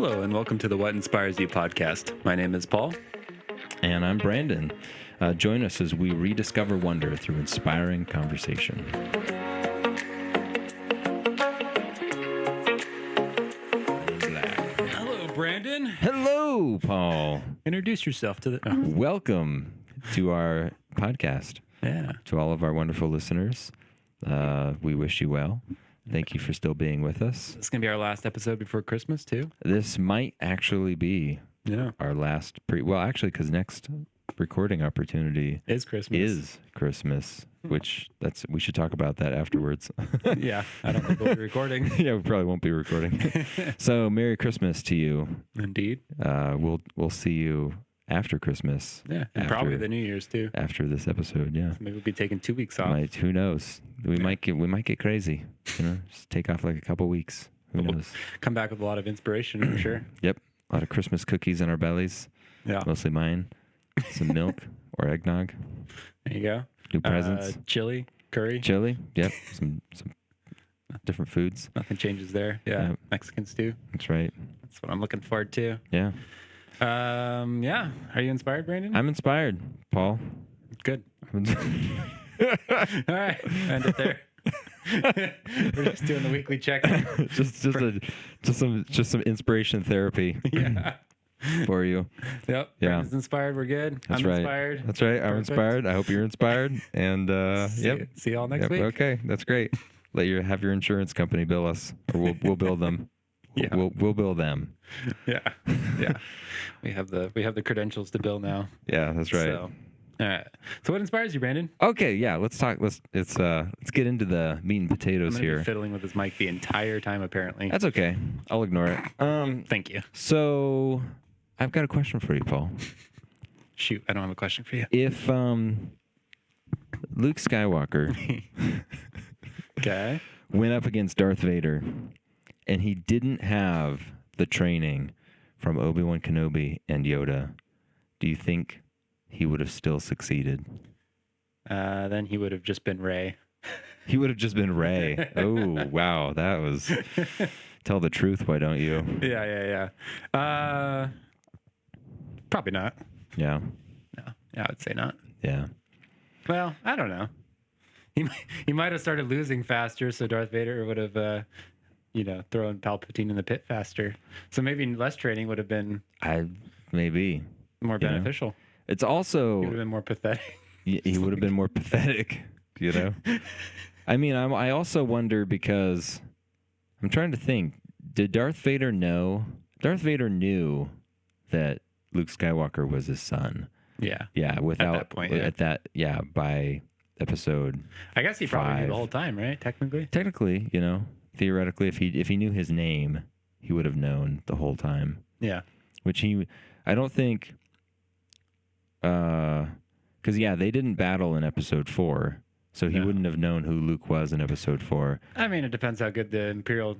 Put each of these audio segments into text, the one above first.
Hello, and welcome to the What Inspires You podcast. My name is Paul. And I'm Brandon. Join us as we rediscover wonder through inspiring conversation. Hello, Brandon. Hello, Paul. Introduce yourself to the... Welcome to our podcast. Yeah. To all of our wonderful listeners, we wish you well. Thank you for still being with us. This is going to be our last episode before Christmas, too. This might actually be Yeah. our last because next recording opportunity It's Christmas. is Christmas, which we should talk about that afterwards. Yeah. I don't think we'll be recording. Yeah, we probably won't be recording. So Merry Christmas to you. Indeed. We'll see you after Christmas. Yeah. And probably the New Year's, too. After this episode, yeah. Maybe we'll be taking 2 weeks off. Who knows? We might get crazy. Just take off like a couple weeks. Who knows? Come back with a lot of inspiration, I'm sure. Yep. A lot of Christmas cookies in our bellies. Yeah. Mostly mine. Some milk or eggnog. There you go. New presents. Chili, curry. Chili. Yep. Some different foods. Nothing changes there. Yeah. Yep. Mexican stew. That's right. That's what I'm looking forward to. Yeah. Yeah. Are you inspired, Brandon? I'm inspired, Paul. Good. All right, end it there. We're just doing the weekly check-in. just some inspiration therapy. Yeah. For you. Yep. Yeah. Brandon's inspired. We're good. That's I'm right. inspired. That's right. I'm Perfect. inspired. I hope you're inspired. And See you all next week. Okay, that's great. Have your insurance company bill us, or we'll bill them. Yeah. We'll bill them. Yeah. Yeah. we have the credentials to bill now. Yeah, that's right. So, all right. So what inspires you, Brandon? Okay, yeah. Let's talk. Let's get into the meat and potatoes I'm gonna here. be fiddling with his mic the entire time, apparently. That's okay. I'll ignore it. Thank you. So I've got a question for you, Paul. Shoot, I don't have a question for you. If Luke Skywalker Okay. went up against Darth Vader and he didn't have the training from Obi-Wan Kenobi and Yoda, do you think he would have still succeeded? Then he would have just been Rey. He would have just been Rey. Oh, wow. That was... Tell the truth, why don't you? Yeah. Probably not. Yeah. No. Yeah, I would say not. Yeah. Well, I don't know. He might have started losing faster, so Darth Vader would have, thrown Palpatine in the pit faster. So maybe less training would have been Maybe. more You know? beneficial. It's He would also... have been more pathetic. He would have been more pathetic, I mean, I also wonder because I'm trying to think. Did Darth Vader know? Darth Vader knew that Luke Skywalker was his son. Yeah. Yeah, without that point, yeah. By episode. I guess he probably knew 5. the whole time, right? Technically. Technically, theoretically, if he knew his name, he would have known the whole time. Yeah. Which I don't think. Because they didn't battle in episode 4, so he No. wouldn't have known who Luke was in episode 4. I mean, it depends how good the Imperial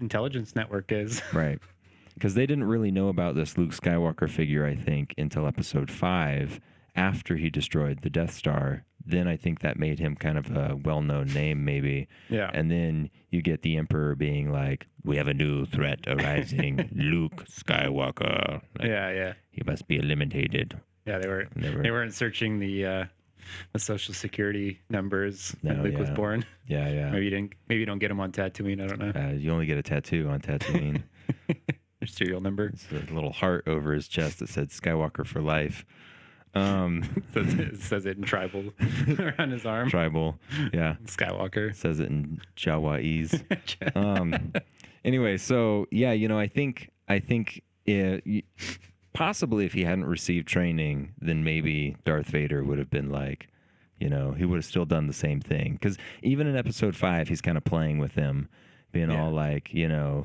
Intelligence Network is. Right. Because they didn't really know about this Luke Skywalker figure, I think, until episode 5, after he destroyed the Death Star. Then I think that made him kind of a well-known name, maybe. Yeah. And then you get the Emperor being like, "We have a new threat arising, Luke Skywalker. Like, Yeah. he must be eliminated." Yeah, they weren't searching the social security numbers when Luke was born. Yeah. Maybe you don't get them on Tatooine. I don't know. You only get a tattoo on Tatooine. Their serial number. It's a little heart over his chest that said Skywalker for life. It says it in tribal around his arm. Tribal, yeah. Skywalker. It says it in Jawaese. Anyway, so yeah, I think possibly if he hadn't received training, then maybe Darth Vader would have been like, he would have still done the same thing. Because even in episode 5, he's kind of playing with them, being all like, Yeah,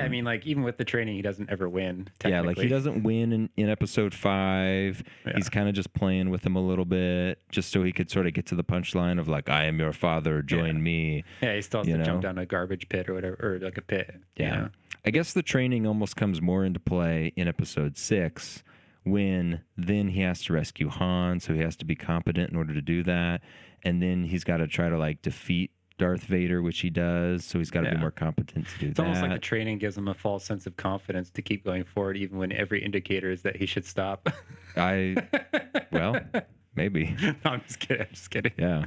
I mean, like, even with the training, he doesn't ever win, yeah, like he doesn't win in episode 5. Yeah. He's kind of just playing with him a little bit, just so he could sort of get to the punchline of like, "I am your father, join me." Yeah, he still has to jump down a garbage pit or whatever, or like a pit. Yeah. I guess the training almost comes more into play in episode 6, when then he has to rescue Han, so he has to be competent in order to do that. And then he's got to try to like defeat Darth Vader, which he does. So he's got to be Yeah. more competent to do It's that. almost like the training gives him a false sense of confidence to keep going forward, even when every indicator is that he should stop. Well, maybe. No, I'm just kidding. I'm just kidding. Yeah.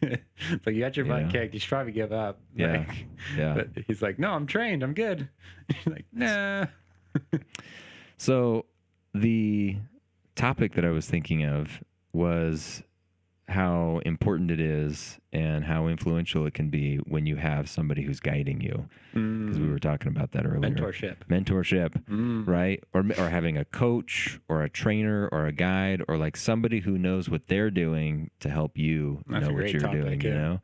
It's like, you got your butt Yeah. kicked. You should probably give up. Yeah. Like, Yeah. But he's like, no, I'm trained. I'm good. You're like, nah. So the topic that I was thinking of was how important it is and how influential it can be when you have somebody who's guiding you. Because we were talking about that earlier. Mentorship, right? Or having a coach or a trainer or a guide or like somebody who knows what they're doing to help you That's a know what great you're topic, doing, yeah. you know?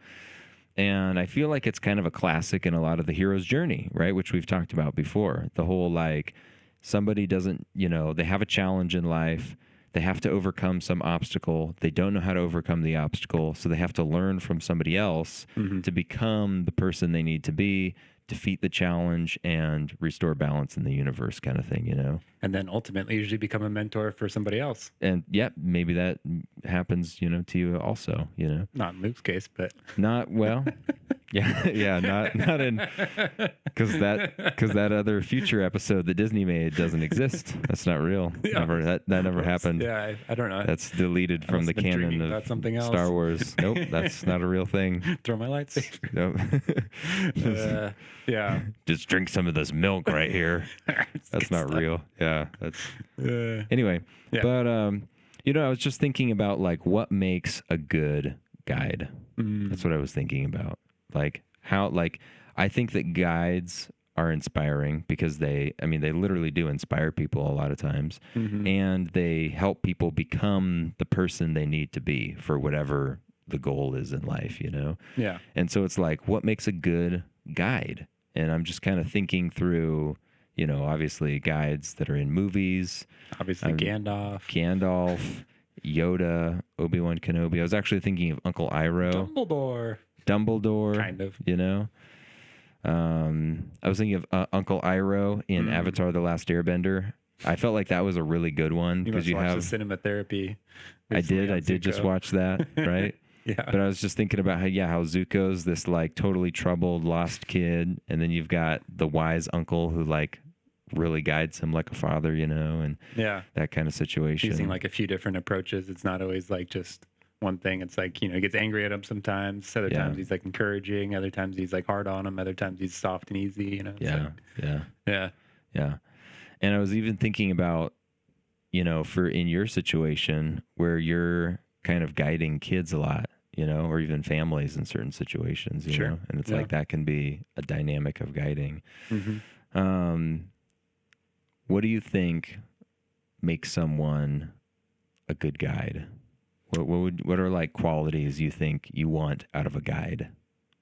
And I feel like it's kind of a classic in a lot of the hero's journey, right? Which we've talked about before. The whole like somebody doesn't, you know, they have a challenge in life. They have to overcome some obstacle. They don't know how to overcome the obstacle. So they have to learn from somebody else to become the person they need to be, defeat the challenge, and restore balance in the universe, kind of thing, you know? And then ultimately usually become a mentor for somebody else. And yep, maybe that happens, you know, to you also, you know? Not in Luke's case, but Not well. Yeah, not in because that other future episode that Disney made doesn't exist. That's not real. Yeah. That never happened. yeah, I don't know. That's deleted from the must have been canon dreaming of about something else. Star Wars. Nope, that's not a real thing. Throw my lightsaber. Nope. Yeah. Just drink some of this milk right here. That's not real. Yeah, that's anyway. Yeah. But you know, I was just thinking about like what makes a good guide. That's what I was thinking about. Like how, like, I think that guides are inspiring because they literally do inspire people a lot of times, and they help people become the person they need to be for whatever the goal is in life, you know? Yeah. And so it's like, what makes a good guide? And I'm just kind of thinking through, you know, obviously guides that are in movies, Obviously Gandalf. Gandalf, Yoda, Obi-Wan Kenobi. I was actually thinking of Uncle Iroh. Dumbledore, Kind of. you know. I was thinking of Uncle Iroh in Avatar: The Last Airbender. I felt like that was a really good one You because must you watch have. the cinema therapy. I did just watch that, right? Yeah. But I was just thinking about how Zuko's this like totally troubled, lost kid, and then you've got the wise uncle who like really guides him like a father, you know, and Yeah. that kind of situation. Using like a few different approaches. It's not always like just one thing. It's like, you know, he gets angry at him sometimes. Other Yeah. times he's like encouraging. Other times he's like hard on him. Other times he's soft and easy, you know? It's like, yeah. And I was even thinking about, you know, for in your situation where you're kind of guiding kids a lot, you know, or even families in certain situations, you Sure. know, and it's Yeah. like that can be a dynamic of guiding. Mhm. What do you think makes someone a good guide? What are like qualities you think you want out of a guide?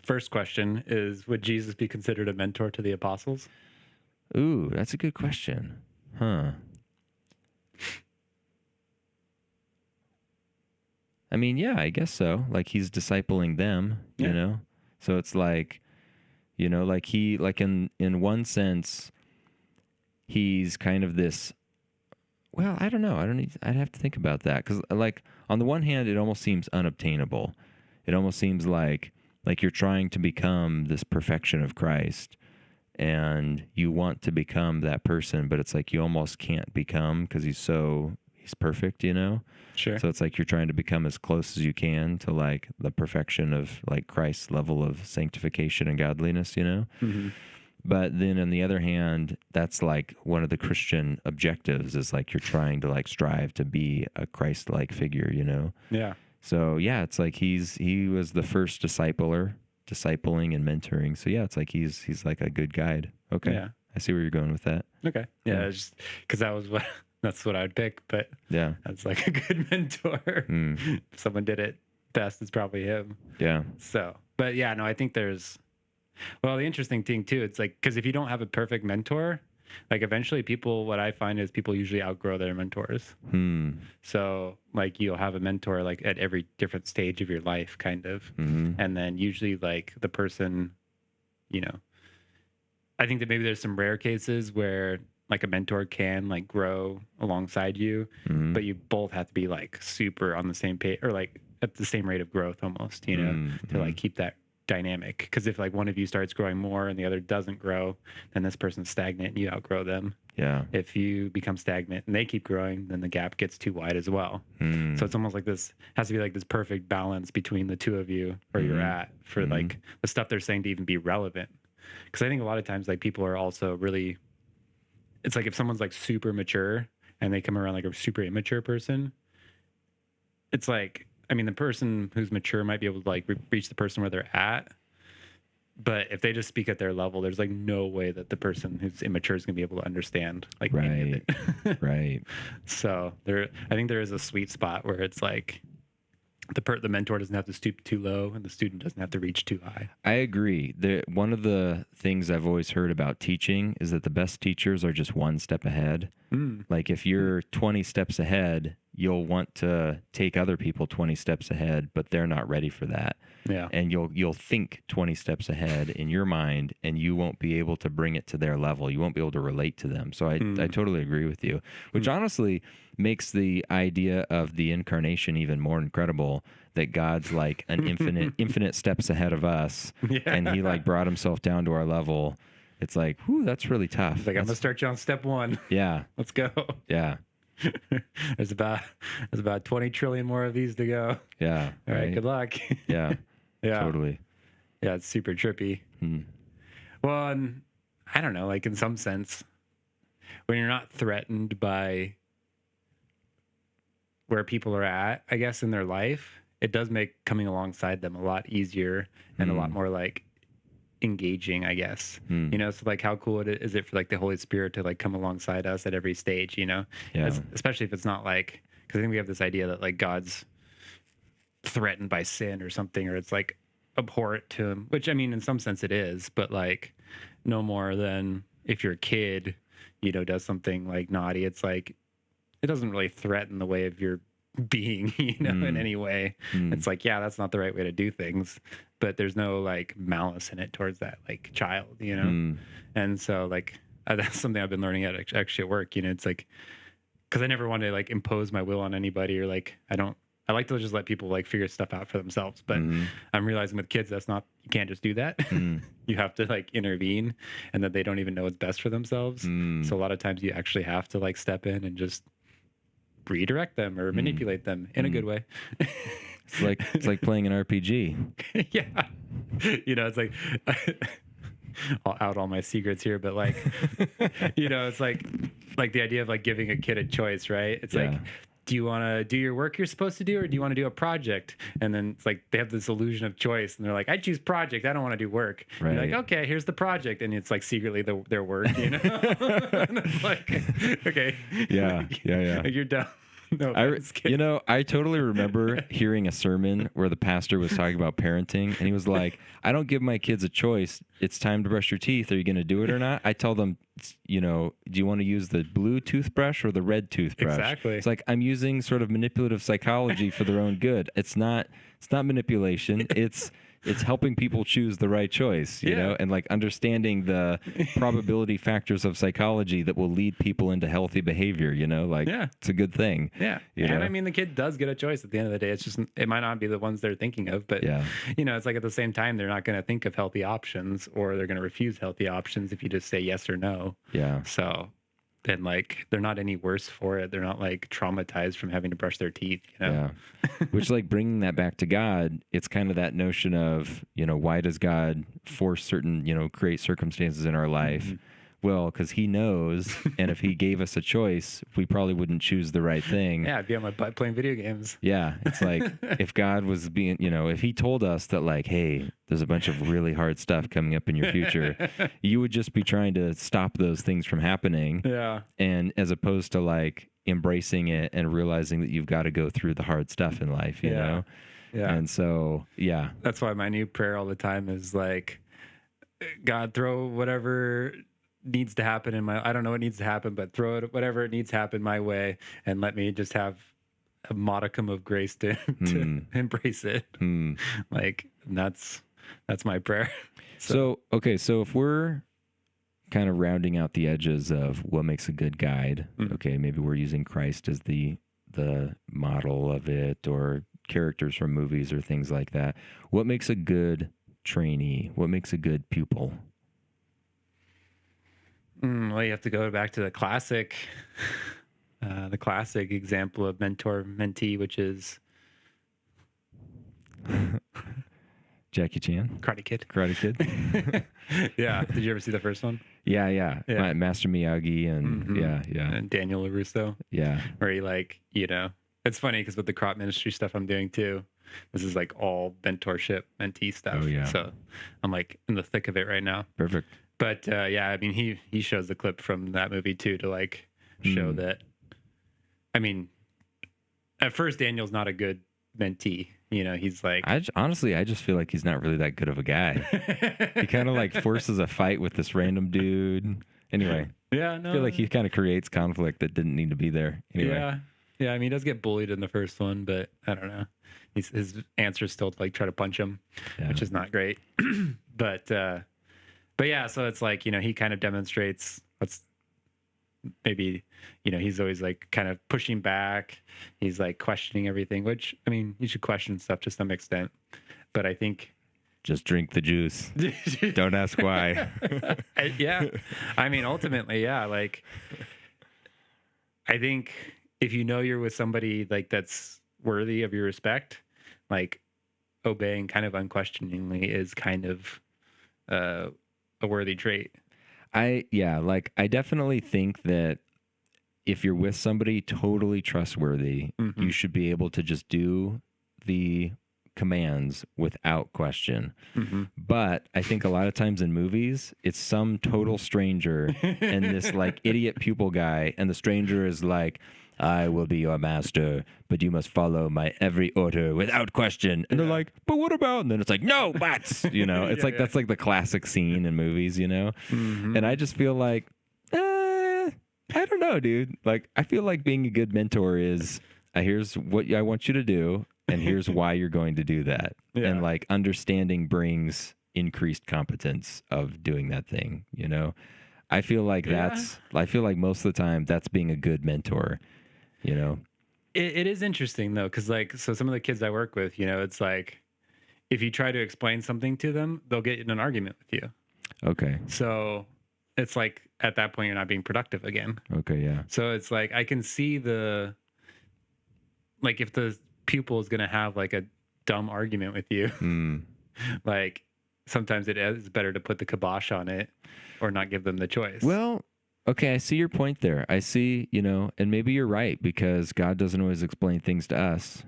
First question is, would Jesus be considered a mentor to the apostles? Ooh, that's a good question. Huh. I mean, yeah, I guess so. Like he's discipling them, you Yeah. know? So it's like, you know, like he, like in one sense, he's kind of this, well, I don't know. I'd have to think about that. Cause like on the one hand, it almost seems unobtainable. It almost seems like you're trying to become this perfection of Christ and you want to become that person, but it's like you almost can't become because he's perfect, you know? Sure. So it's like you're trying to become as close as you can to like the perfection of like Christ's level of sanctification and godliness, you know? Mm-hmm. But then on the other hand, that's like one of the Christian objectives is like you're trying to like strive to be a Christ-like figure, you know? Yeah. So yeah, it's like he was the first discipling and mentoring. So yeah, it's like he's like a good guide. Okay. Yeah. I see where you're going with that. Okay. Yeah. Yeah. Just because that's what I'd pick, but Yeah. that's like a good mentor. Mm. If someone did it best, it's probably him. Yeah. So, but yeah, no, I think the interesting thing too, it's like, because if you don't have a perfect mentor, like eventually what I find is people usually outgrow their mentors. So like you'll have a mentor like at every different stage of your life kind of. Mm-hmm. And then usually like the person, you know, I think that maybe there's some rare cases where like a mentor can like grow alongside you, Mm-hmm. but you both have to be like super on the same page or like at the same rate of growth almost, you know, to like keep that dynamic, because if like one of you starts growing more and the other doesn't grow, then this person's stagnant and you outgrow them. Yeah. If you become stagnant and they keep growing, then the gap gets too wide as well. So it's almost like this has to be like this perfect balance between the two of you where you're at for like the stuff they're saying to even be relevant. Because I think a lot of times like people are also really, it's like if someone's like super mature and they come around like a super immature person, it's like, I mean, the person who's mature might be able to like reach the person where they're at. But if they just speak at their level, there's like no way that the person who's immature is going to be able to understand like any of it. Right. So I think there is a sweet spot where it's like the mentor doesn't have to stoop too low and the student doesn't have to reach too high. I agree. One of the things I've always heard about teaching is that the best teachers are just one step ahead. Like if you're 20 steps ahead, you'll want to take other people 20 steps ahead, but they're not ready for that. Yeah. And you'll think 20 steps ahead in your mind, and you won't be able to bring it to their level. You won't be able to relate to them. So I totally agree with you, which honestly makes the idea of the incarnation even more incredible, that God's like an infinite steps ahead of us. Yeah. And he like brought himself down to our level. It's like, whew, that's really tough. It's like, I'm going to start you on step one. Yeah. Let's go. Yeah. There's about 20 trillion more of these to go. Yeah. All right. Good luck. Yeah. Yeah. Totally. Yeah. It's super trippy. Well, and I don't know, like in some sense, when you're not threatened by where people are at, I guess, in their life, it does make coming alongside them a lot easier and a lot more like engaging, I guess. You know, so like how cool is it for like the Holy Spirit to like come alongside us at every stage, you know? Yeah. Especially if it's not like, because I think we have this idea that like God's threatened by sin or something, or it's like abhorrent to him, which I mean, in some sense it is, but like no more than if your kid, you know, does something like naughty. It's like, it doesn't really threaten the way of your being, you know, in any way. It's like, yeah, that's not the right way to do things, but there's no like malice in it towards that like child, you know? And so like, that's something I've been learning at actually at work, you know, it's like, cause I never want to like impose my will on anybody, or like, I like to just let people like figure stuff out for themselves, but I'm realizing with kids, you can't just do that. You have to like intervene, and that they don't even know what's best for themselves. So a lot of times you actually have to like step in and just redirect them or manipulate them in a good way. It's like playing an RPG. Yeah. You know, it's like, I'll out all my secrets here, but like, you know, it's like the idea of like giving a kid a choice, right? It's like, do you want to do your work you're supposed to do, or do you want to do a project? And then it's like they have this illusion of choice, and they're like, I choose project. I don't want to do work. Right. You're like, okay, here's the project, and it's like secretly their work, you know? And it's like, okay, Yeah. like, you're dumb. No, I totally remember hearing a sermon where the pastor was talking about parenting, and he was like, I don't give my kids a choice. It's time to brush your teeth. Are you going to do it or not? I tell them, you know, do you want to use the blue toothbrush or the red toothbrush? Exactly. It's like, I'm using sort of manipulative psychology for their own good. It's not manipulation. It's helping people choose the right choice, you know, and like understanding the probability factors of psychology that will lead people into healthy behavior, you know, like it's a good thing. Yeah. You know? I mean, the kid does get a choice at the end of the day. It's just, it might not be the ones they're thinking of, but you know, it's like at the same time, they're not going to think of healthy options, or they're going to refuse healthy options if you just say yes or no. Yeah. So then like, they're not any worse for it. They're not like traumatized from having to brush their teeth, you know? Yeah. Which, like, bringing that back to God, it's kind of that notion of, you know, why does God force certain, you know, create circumstances in our life? Well, because he knows, and if he gave us a choice, we probably wouldn't choose the right thing. Yeah, I'd be on my butt playing video games. Yeah, it's like if God was being, you know, if he told us that like, hey, there's a bunch of really hard stuff coming up in your future, you would just be trying to stop those things from happening. Yeah. And as opposed to like embracing it and realizing that you've got to go through the hard stuff in life, you know? Yeah. And so, yeah. That's why my new prayer all the time is like, God, throw whatever needs to happen I don't know what needs to happen, but throw it, whatever it needs to happen my way, and let me just have a modicum of grace to embrace it. Like that's my prayer. So if we're kind of rounding out the edges of what makes a good guide, okay, maybe we're using Christ as the model of it, or characters from movies or things like that. What makes a good trainee? What makes a good pupil? Well, you have to go back to the classic example of mentor mentee, which is Jackie Chan, Karate Kid. Karate Kid. Yeah. Did you ever see the first one? Yeah. Master Miyagi and yeah. And Daniel LaRusso, Yeah. where he it's funny because with the crop ministry stuff I'm doing too, this is like all mentorship, mentee stuff. Oh, yeah. So I'm like in the thick of it right now. Perfect. But yeah, I mean, he shows the clip from that movie too to like show that. I mean, at first Daniel's not a good mentee. He's like, honestly, I just feel like he's not really that good of a guy. He kind of like forces a fight with this random dude. Anyway, yeah, no, I feel like he kind of creates conflict that didn't need to be there. Anyway. Yeah. I mean, he does get bullied in the first one, but I don't know. His answer is still to like try to punch him, which is not great. But yeah, so it's like he kind of demonstrates what's maybe he's always like kind of pushing back. He's like questioning everything, which I mean, you should question stuff to some extent, but I think just drink the juice. Don't ask why. Yeah, I mean, ultimately, yeah. Like, I think if you're with somebody like that's worthy of your respect, like obeying kind of unquestioningly is kind of a worthy trait. I definitely think that if you're with somebody totally trustworthy, you should be able to just do the commands without question. But I think a lot of times in movies, it's some total stranger and this like idiot pupil guy, and the stranger is like, I will be your master, but you must follow my every order without question. And they're like, but what about? And then it's like, no buts. It's that's like the classic scene in movies, And I just feel like, I don't know, dude. Like, I feel like being a good mentor is, here's what I want you to do, and here's why you're going to do that. Yeah. And like understanding brings increased competence of doing that thing, I feel like I feel like most of the time that's being a good mentor. It is interesting though, because so some of the kids I work with, it's like if you try to explain something to them, they'll get in an argument with you. Okay. So it's like at that point you're not being productive again. Okay, yeah. So it's like I can see if the pupil is gonna have like a dumb argument with you, like sometimes it is better to put the kibosh on it or not give them the choice. Well, okay, I see your point there. I see, and maybe you're right, because God doesn't always explain things to us,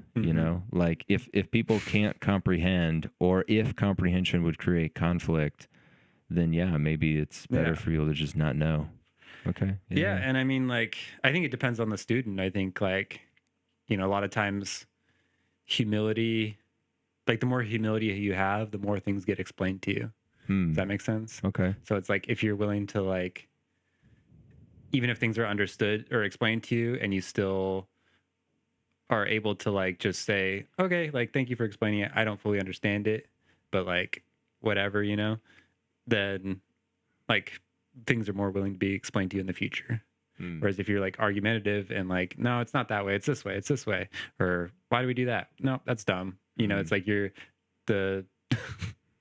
like if people can't comprehend, or if comprehension would create conflict, then yeah, maybe it's better for people to just not know. Okay. Yeah. And I mean, like, I think it depends on the student. I think like, a lot of times humility, like the more humility you have, the more things get explained to you. Does that make sense? Okay. So it's like, if you're willing to like, even if things are understood or explained to you and you still are able to like, just say, okay, like, thank you for explaining it. I don't fully understand it, but like, whatever, then like things are more willing to be explained to you in the future. Whereas if you're like argumentative and like, no, it's not that way, it's this way, or why do we do that? No, that's dumb. It's like you're the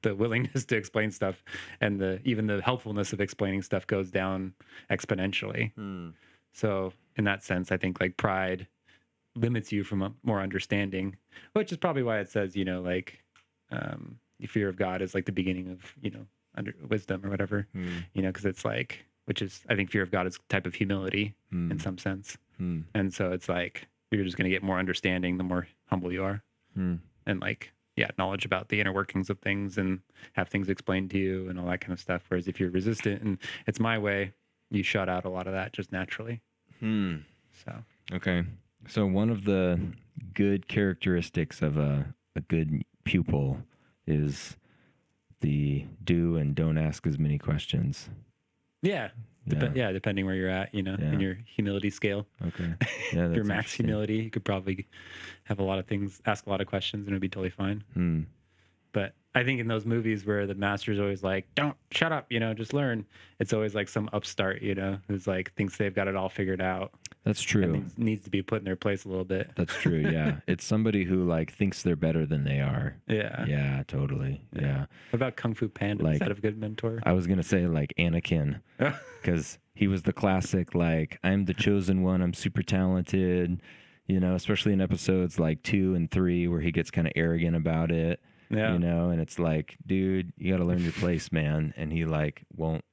willingness to explain stuff and even the helpfulness of explaining stuff goes down exponentially. So in that sense, I think like pride limits you from a more understanding, which is probably why it says, like the fear of God is like the beginning of, under wisdom or whatever, because it's like, which is, I think fear of God is a type of humility in some sense. And so it's like, you're just going to get more understanding the more humble you are. And like, knowledge about the inner workings of things and have things explained to you and all that kind of stuff. Whereas if you're resistant and it's my way, you shut out a lot of that just naturally. So, okay. So one of the good characteristics of a good pupil is the do and don't ask as many questions. Yeah. Depending where you're at, in your humility scale. Okay. Yeah, your max humility, you could probably have a lot of things, ask a lot of questions, and it'd be totally fine. But I think in those movies where the master's always like, don't shut up, just learn. It's always like some upstart, who's like thinks they've got it all figured out. That's true. and needs to be put in their place a little bit. That's true. Yeah. It's somebody who like thinks they're better than they are. Yeah. Yeah, totally. Yeah. What about Kung Fu Panda? Like- Is that a good mentor? I was going to say like Anakin because he was the classic, like, I'm the chosen one. I'm super talented, you know, especially in episodes like 2 and 3 where he gets kind of arrogant about it, Yeah. you know, and it's like, dude, you got to learn your place, man. And he like won't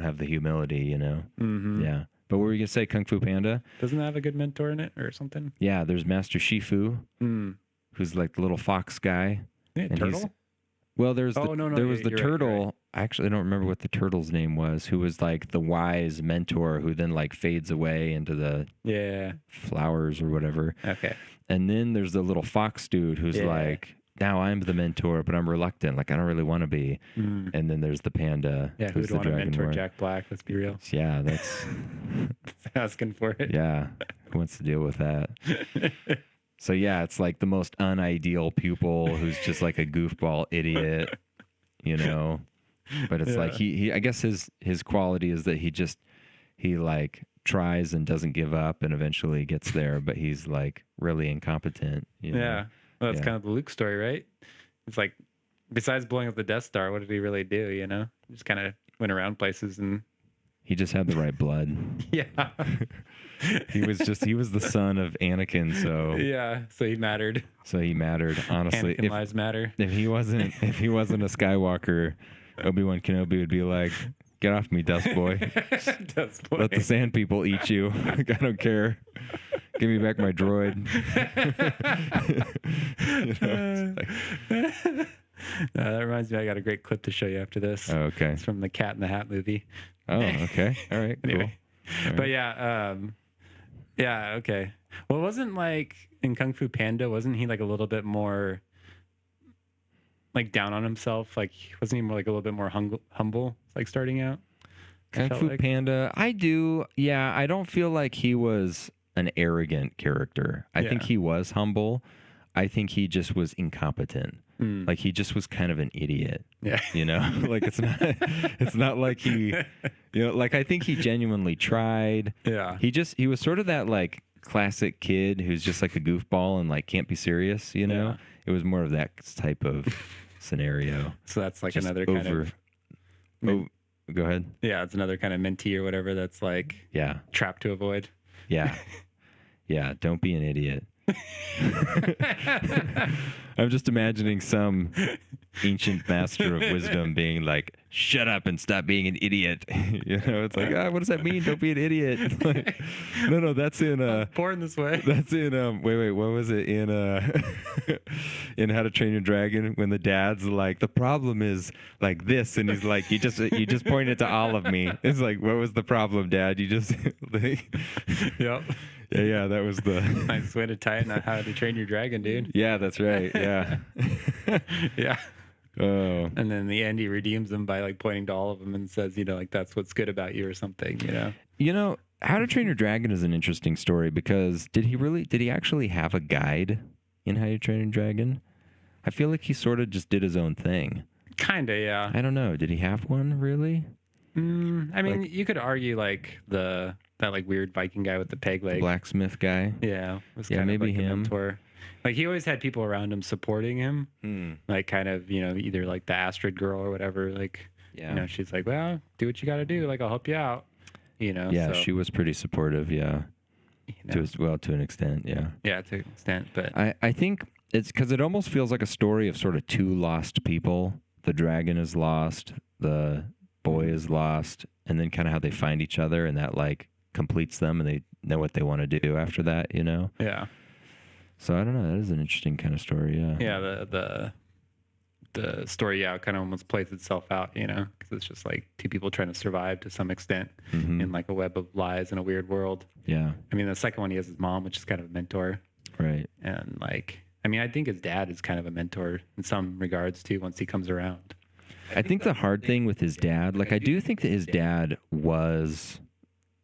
have the humility, you know? Mm-hmm. Yeah. But what were you going to say, Kung Fu Panda? Doesn't that have a good mentor in it or something? Yeah, there's Master Shifu, Mm. who's like the little fox guy. Yeah, And he's- turtle? Well, there's Oh, no, there was the you're right, you're turtle. right. Actually, I don't remember what the turtle's name was. Who was like the wise mentor who then like fades away into the Yeah. flowers or whatever. Okay. And then there's the little fox dude who's Yeah. like, now I'm the mentor, but I'm reluctant. Like I don't really want to be. Mm. And then there's the panda. Yeah, who who's would the want to dragon mentor lord. Jack Black? Let's be real. Yeah, that's Asking for it. yeah. Who wants to deal with that? So yeah, it's like the most unideal pupil who's just like a goofball idiot, you know. But it's like he I guess his quality is that he like tries and doesn't give up and eventually gets there, but he's like really incompetent. You know? Yeah. Well, that's Yeah. kind of the Luke story, right? It's like, besides blowing up the Death Star, what did he really do? You know, just kind of went around places and He just had the right blood. yeah, He was the son of Anakin, yeah. So he mattered. so he mattered. Honestly, Anakin lives matter. if he wasn't a Skywalker, Obi-Wan Kenobi would be like, "Get off me, dust boy! That's Let the sand people eat you. I don't care. Give me back my droid." You know, it's like- That reminds me, I got a great clip to show you after this. oh, okay. It's from the Cat in the Hat movie. Oh, okay. All right. Cool. Anyway. All right. But yeah, okay. Well, wasn't like in Kung Fu Panda, wasn't he like a little bit more like down on himself? Like, wasn't he more like a little bit more humble, like starting out? I Kung felt Fu like- Panda, I do. Yeah, I don't feel like he was an arrogant character. I think Yeah. he was humble. I think he just was incompetent. Mm. Like he just was kind of an idiot. Yeah. You know, like it's not like he, you know, like I think he genuinely tried. Yeah. He was sort of that like classic kid who's just like a goofball and like can't be serious, you know? Yeah. It was more of that type of scenario. So that's like Just another kind of Oh, go ahead. yeah, it's another kind of mentee or whatever that's like Yeah. trap to avoid. Yeah. Yeah, don't be an idiot. I'm just imagining some ancient master of wisdom being like, "Shut up and stop being an idiot." You know, it's like, what does that mean? Don't be an idiot. Like, no, that's in Born this way. that's in wait, what was it in in How to Train Your Dragon when the dad's like, the problem is like this, and he's like, you just pointed to all of me. It's like, what was the problem, Dad? You just like, Yep. yeah, that was the Nice way to tie it on How to Train Your Dragon, dude. yeah, that's right, yeah. Yeah. Oh, And then in the end, he redeems them by like pointing to all of them and says, you know, like that's what's good about you or something, you know? you know, How to Train Your Dragon is an interesting story because did he actually have a guide in How to Train Your Dragon? I feel like he sort of just did his own thing. Kinda, yeah. I don't know. Did he have one really? I mean, you could argue like that like weird Viking guy with the peg leg. Blacksmith guy. Yeah, was Yeah, kind maybe of like a him. mentor. Like he always had people around him supporting him, like kind of, you know, either like the Astrid girl or whatever. Like, Yeah. you know, she's like, well, do what you got to do. Like, I'll help you out. You know. Yeah, so, she was pretty supportive. Yeah, you know, to an extent. Yeah, yeah, to an extent, but I think it's because it almost feels like a story of sort of two lost people. The dragon is lost, the boy is lost, and then kind of how they find each other, and that like completes them, and they know what they want to do after that. You know. yeah, So I don't know. That is an interesting kind of story. Yeah. yeah. The story, yeah, kind of almost plays itself out, you know, because it's just like two people trying to survive to some extent Mhm. in like a web of lies in a weird world. Yeah. I mean, the second one, he has his mom, which is kind of a mentor. Right. And like, I mean, I think his dad is kind of a mentor in some regards too, once he comes around. I think the hard thing with his dad, like I do think that his dad was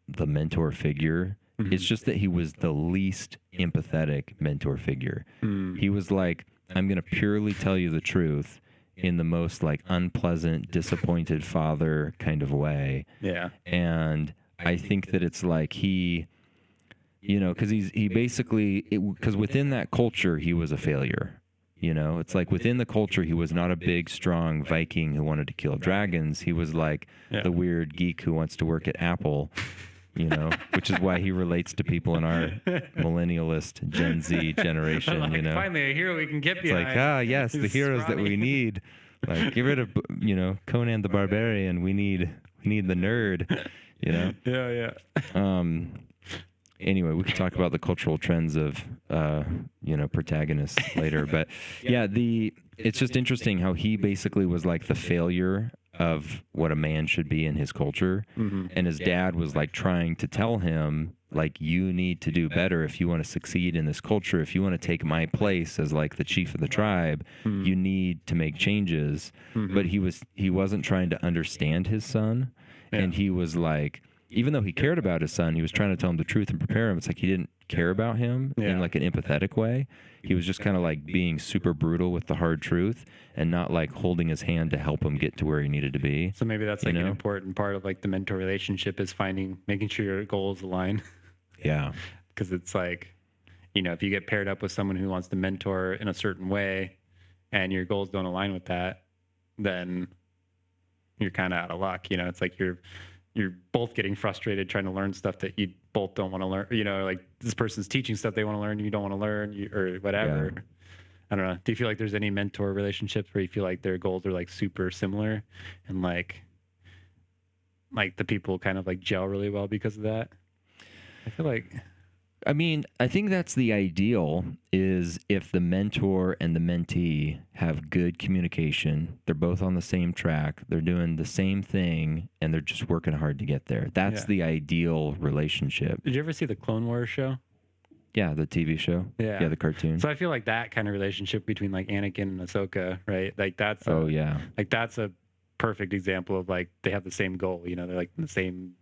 the mentor figure. It's just that he was the least empathetic mentor figure. He was like, I'm going to purely tell you the truth in the most like unpleasant, disappointed father kind of way. Yeah. And I think that it's like he you know, because he basically, because within that culture, he was a failure. You know, it's like within the culture, he was not a big, strong Viking who wanted to kill dragons. He was like the weird geek who wants to work at Apple, you know, which is why he relates to people in our millennialist Gen Z generation, like, you know. Finally, a hero we can get behind. It's like, yes, the heroes that we need. Like, get rid of, you know, Conan the Barbarian. We need the nerd, you know. Yeah. Anyway, we could talk about the cultural trends of, you know, protagonists later. But yeah, it's just interesting how he basically was like the failure of what a man should be in his culture. Mm-hmm. And his dad was like trying to tell him, like, you need to do better if you want to succeed in this culture. If you want to take my place as like the chief of the tribe, you need to make changes. But he wasn't trying to understand his son. And he was like, even though he cared about his son, he was trying to tell him the truth and prepare him. It's like he didn't care about him in like an empathetic way. He was just kind of like being super brutal with the hard truth and not like holding his hand to help him get to where he needed to be. So maybe that's like an important part of like the mentor relationship is making sure your goals align. Yeah. Because it's like, you know, if you get paired up with someone who wants to mentor in a certain way and your goals don't align with that, then you're kind of out of luck. You know, it's like you're both getting frustrated trying to learn stuff that you both don't want to learn. You know, like this person's teaching stuff they want to learn, you don't want to learn, or whatever. Yeah. I don't know. Do you feel like there's any mentor relationships where you feel like their goals are like super similar and like the people kind of like gel really well because of that? I feel like... I mean, I think that's the ideal, is if the mentor and the mentee have good communication, they're both on the same track, they're doing the same thing, and they're just working hard to get there. That's the ideal relationship. Did you ever see the Clone Wars show? Yeah, the TV show. Yeah, the cartoon. So I feel like that kind of relationship between like Anakin and Ahsoka, right? Like that's that's a perfect example of like they have the same goal. You know, they're like the same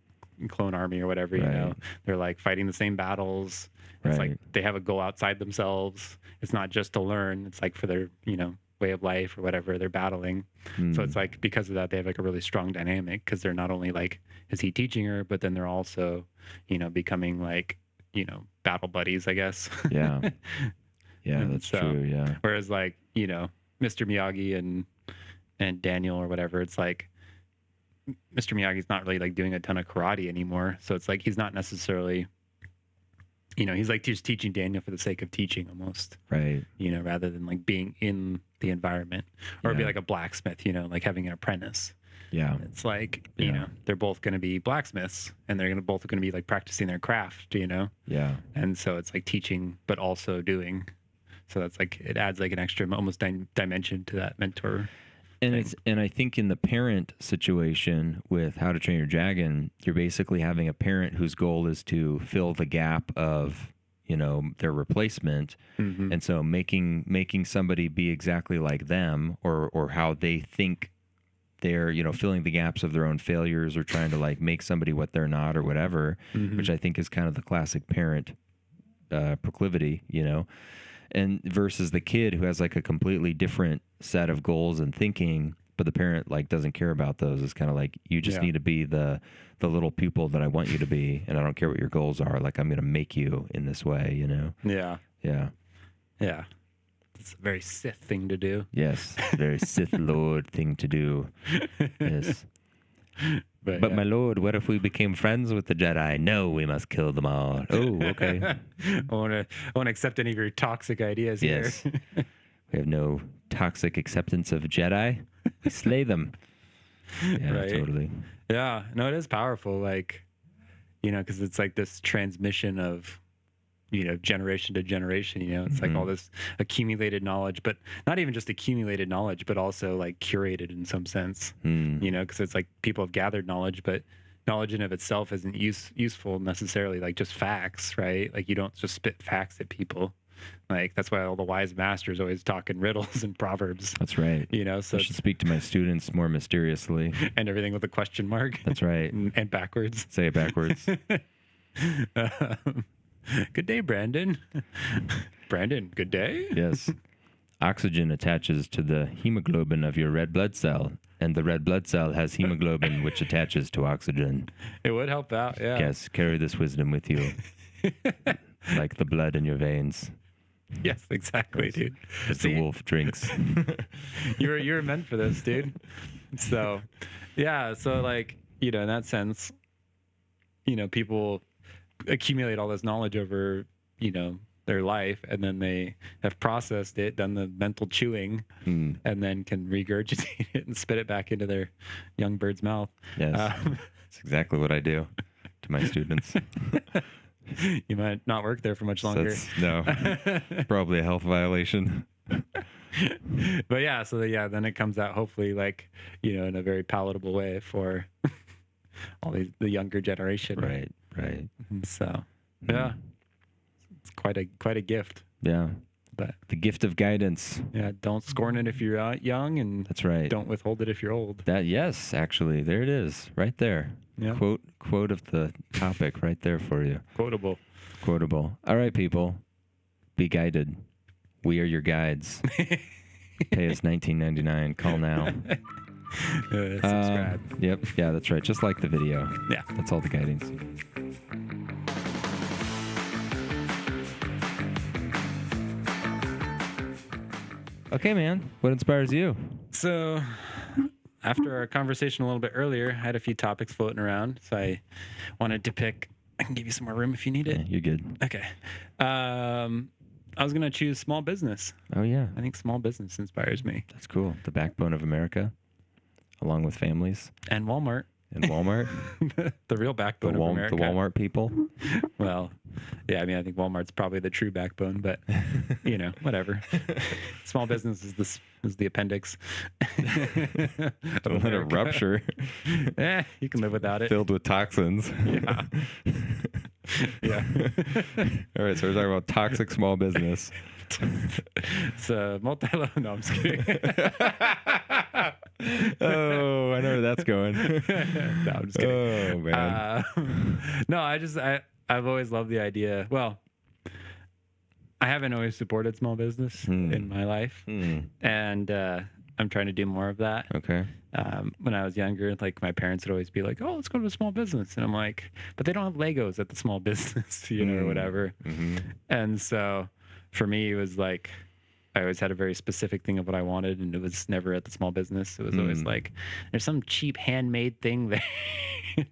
clone army or whatever, you know, they're like fighting the same battles. It's like they have a goal outside themselves. It's not just to learn, it's like for their, you know, way of life or whatever they're battling. So it's like because of that they have like a really strong dynamic, because they're not only like, is he teaching her, but then they're also, you know, becoming like, you know, battle buddies, I guess. Yeah that's true. Yeah, whereas like, you know, Mr. Miyagi and Daniel or whatever, it's like Mr. Miyagi's not really like doing a ton of karate anymore. So it's like he's not necessarily, you know, he's like just teaching Daniel for the sake of teaching almost. Right. You know, rather than like being in the environment. Or be like a blacksmith, you know, like having an apprentice. Yeah. It's like, you know, they're both going to be blacksmiths and they're both going to be like practicing their craft, you know? Yeah. And so it's like teaching, but also doing. So that's like, it adds like an extra almost dimension to that mentor. And I think in the parent situation with How to Train Your Dragon, you're basically having a parent whose goal is to fill the gap of, you know, their replacement. And so making somebody be exactly like them, or how they think they're, you know, filling the gaps of their own failures, or trying to like make somebody what they're not or whatever, which I think is kind of the classic parent proclivity, you know. And versus the kid who has like a completely different set of goals and thinking, but the parent like doesn't care about those. It's kind of like, you just need to be the little pupil that I want you to be, and I don't care what your goals are. Like, I'm going to make you in this way, you know? Yeah. It's a very Sith thing to do. Yes, very Sith Lord thing to do. Yes. But my lord, what if we became friends with the Jedi? No, we must kill them all. Oh, okay. I won't accept any of your toxic ideas here. We have no toxic acceptance of Jedi. We slay them. Yeah, totally. Yeah, no, it is powerful. Like, you know, because it's like this transmission of, you know, generation to generation, you know, it's like all this accumulated knowledge, but not even just accumulated knowledge, but also like curated in some sense, you know, because it's like people have gathered knowledge, but knowledge in of itself isn't useful necessarily, like just facts, right? Like you don't just spit facts at people. Like that's why all the wise masters always talk in riddles and proverbs. That's right. You know, so I should speak to my students more mysteriously. And everything with a question mark. That's right. And backwards. Say it backwards. Good day, Brandon. Brandon, good day. Yes. Oxygen attaches to the hemoglobin of your red blood cell, and the red blood cell has hemoglobin which attaches to oxygen. It would help out, yeah. Yes, carry this wisdom with you. like the blood in your veins Yes, exactly, dude. as See? the wolf drinks. You're meant for this, dude. So, yeah. So like, in that sense, people accumulate all this knowledge over, their life, and then they have processed it, done the mental chewing, and then can regurgitate it and spit it back into their young bird's mouth. Yes, that's exactly what I do to my students. You might not work there for much longer. No, probably a health violation. But yeah, so then it comes out hopefully like, in a very palatable way for all the younger generation. Right. And so, yeah, it's quite a gift. Yeah. But the gift of guidance. Yeah, don't scorn it if you're young, and that's right. Don't withhold it if you're old. Yes, actually, there it is, right there. Yeah. Quote of the topic, right there for you. Quotable. All right, people, be guided. We are your guides. Pay us $19.99. Call now. Subscribe. Yep. Yeah, that's right. Just like the video. Yeah. That's all the guidance. Okay, man. What inspires you? So, after our conversation a little bit earlier, I had a few topics floating around. So I wanted to pick. I can give you some more room if you need it. Yeah, you're good. Okay. I was going to choose small business. Oh, yeah. I think small business inspires me. That's cool. The backbone of America, along with families. And Walmart. And Walmart. The real backbone of America. The Walmart people. Well, yeah, I think Walmart's probably the true backbone, but whatever. Small business is the appendix. Don't let it rupture. You can live without it. Filled with toxins. Yeah. Yeah. All right, so we're talking about toxic small business. It's a multi-level. No, I'm just kidding. Oh, I know where that's going. No, I'm just kidding. Oh, man. No, I've always loved the idea. Well, I haven't always supported small business in my life, and I'm trying to do more of that. Okay. When I was younger, like my parents would always be like, "Oh, let's go to a small business," and I'm like, "But they don't have Legos at the small business, or whatever." Mm-hmm. And so, for me, it was like I always had a very specific thing of what I wanted, and it was never at the small business. It was always like, there's some cheap handmade thing there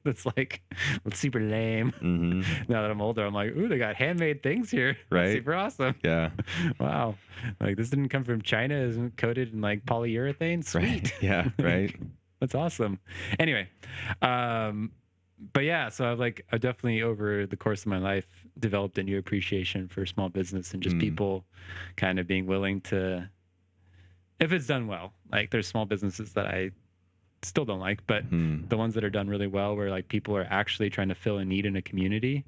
that's like, it's super lame. Mm-hmm. Now that I'm older, I'm like, ooh, they got handmade things here. Right. That's super awesome. Yeah. Wow. Like this didn't come from China. It isn't coated in like polyurethane. Sweet. Right. Yeah. Right. That's awesome. Anyway, but yeah, so I've definitely over the course of my life developed a new appreciation for small business and just people kind of being willing to, if it's done well, like there's small businesses that I still don't like, but the ones that are done really well, where like people are actually trying to fill a need in a community,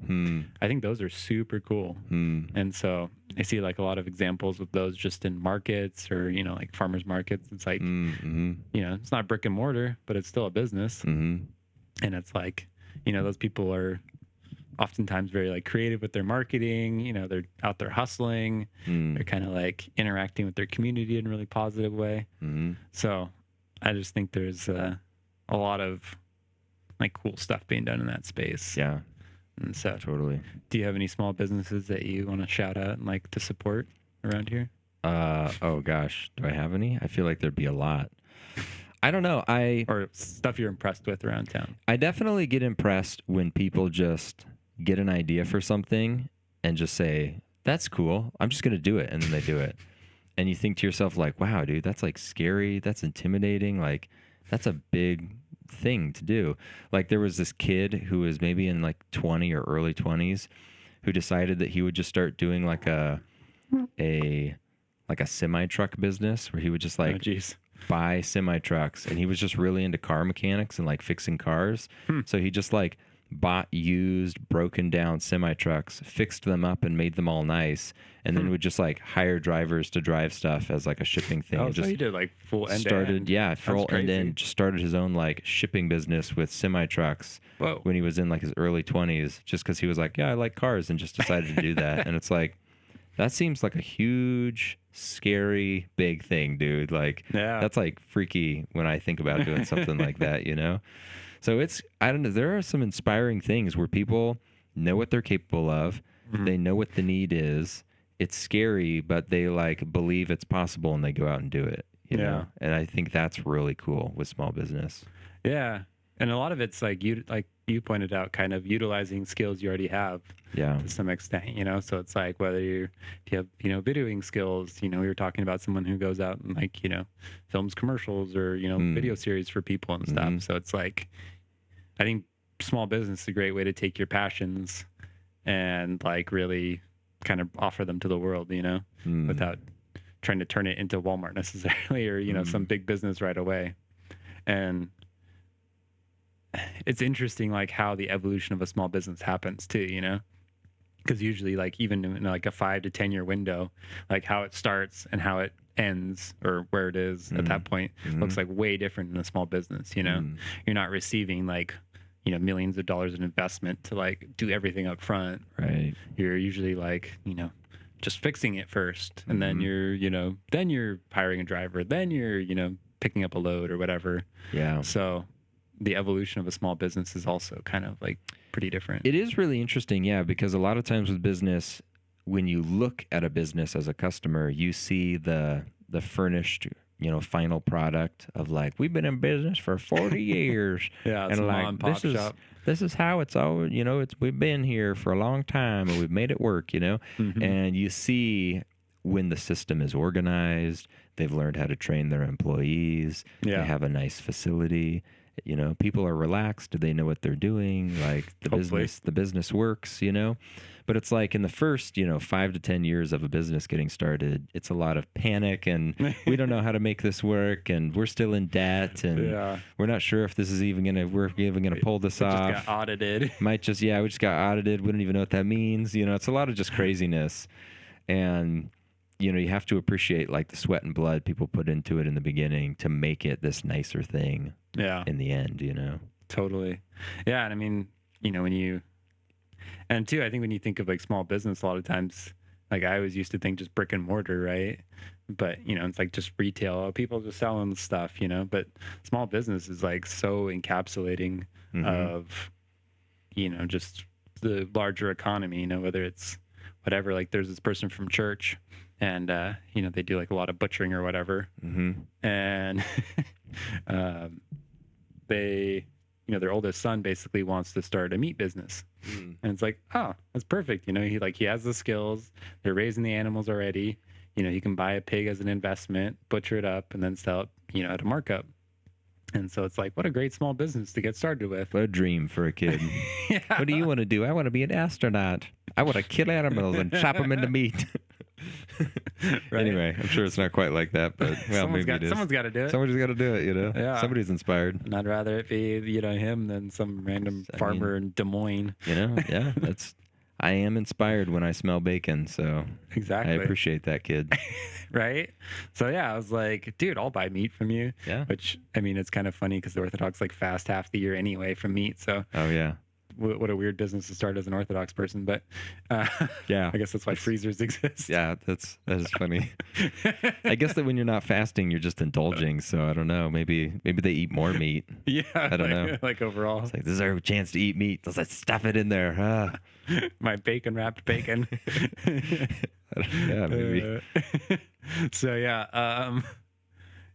I think those are super cool. And so I see like a lot of examples of those just in markets or, like farmers markets. It's like, it's not brick and mortar, but it's still a business. And it's like, those people are oftentimes very like creative with their marketing. They're out there hustling. They're kind of like interacting with their community in a really positive way. So I just think there's a lot of like cool stuff being done in that space. Yeah. And so Totally. Do you have any small businesses that you want to shout out and like to support around here? Oh gosh. Do I have any? I feel like there'd be a lot. I don't know. Or stuff you're impressed with around town. I definitely get impressed when people just get an idea for something and just say, that's cool. I'm just going to do it. And then they do it. And you think to yourself like, wow, dude, that's like scary. That's intimidating. Like that's a big thing to do. Like there was this kid who was maybe in like 20 or early 20s who decided that he would just start doing like a semi-truck business where he would just like buy semi-trucks, and he was just really into car mechanics and like fixing cars. So he just like bought used broken down semi-trucks, fixed them up and made them all nice, and then would just like hire drivers to drive stuff as like a shipping thing. Oh, so he did like full end started full end end, just started his own like shipping business with semi-trucks when he was in like his early 20s, just because he was like, yeah, I like cars, and just decided to do that. And it's like, that seems like a huge, scary, big thing, dude. Like, that's like freaky when I think about doing something like that, So I don't know. There are some inspiring things where people know what they're capable of. They know what the need is. It's scary, but they like believe it's possible and they go out and do it, you know? And I think that's really cool with small business. Yeah. And a lot of it's like you pointed out, kind of utilizing skills you already have to some extent, you know? So it's like whether if you have, you know, videoing skills, you know, we were talking about someone who goes out and like, you know, films commercials or, you know, video series for people and stuff. So it's like, I think small business is a great way to take your passions and like really kind of offer them to the world, you know, without trying to turn it into Walmart necessarily or, you know, some big business right away. And it's interesting, like how the evolution of a small business happens too, you know, because usually like even in like a 5 to 10 year window, like how it starts and how it ends or where it is at that point looks like way different in a small business, you know. You're not receiving like, you know, millions of dollars in investment to like do everything up front. Right. You're usually like, you know, just fixing it first. And then you're, you know, then you're hiring a driver. Then you're, you know, picking up a load or whatever. Yeah. So the evolution of a small business is also kind of like pretty different. It is really interesting. Yeah. Because a lot of times with business, when you look at a business as a customer, you see the furnished, you know, final product of like, we've been in business for 40 years. Yeah, it's and a like, mom and pop shop. This is how it's all, you know, we've been here for a long time and we've made it work, you know. And you see when the system is organized, they've learned how to train their employees. They have a nice facility. You know, people are relaxed. They know what they're doing. Like the business works, you know. But it's like in the first, you know, 5 to 10 years of a business getting started, it's a lot of panic and we don't know how to make this work and we're still in debt and we're not sure if this is even we're even gonna pull this off. Just got audited. We just got audited. We don't even know what that means. You know, it's a lot of just craziness. And you know, you have to appreciate like the sweat and blood people put into it in the beginning to make it this nicer thing. In the end, you know. Totally. Yeah, and I mean, you know, and too, I think when you think of like small business, a lot of times, like I always used to think just brick and mortar, right? But, you know, it's like just retail, people just selling stuff, you know, but small business is like so encapsulating of, you know, just the larger economy, you know, whether it's whatever, like there's this person from church and, you know, they do like a lot of butchering or whatever. And they, you know, their oldest son basically wants to start a meat business. And it's like, oh, that's perfect. You know, he has the skills. They're raising the animals already. You know, he can buy a pig as an investment, butcher it up, and then sell it, you know, at a markup. And so it's like, what a great small business to get started with. What a dream for a kid. What do you want to do? I want to be an astronaut. I want to kill animals and chop them into meat. Right. Anyway, I'm sure it's not quite like that, but well, maybe it is. Someone's got to do it. Somebody's got to do it, you know? Yeah. Somebody's inspired. And I'd rather it be, you know, him than some random farmer in Des Moines. You know, yeah, I am inspired when I smell bacon, so exactly. I appreciate that, kid. Right? So yeah, I was like, dude, I'll buy meat from you. Yeah. Which, I mean, it's kind of funny because the Orthodox like fast half the year anyway from meat. So oh yeah. What a weird business to start as an Orthodox person, but yeah, I guess that's why freezers exist. Yeah, that is funny. I guess that when you're not fasting, you're just indulging. So I don't know. Maybe they eat more meat. Yeah, I don't know. Like overall, it's like this is our chance to eat meat. Let's stuff it in there. My bacon wrapped bacon. Yeah, maybe. So yeah.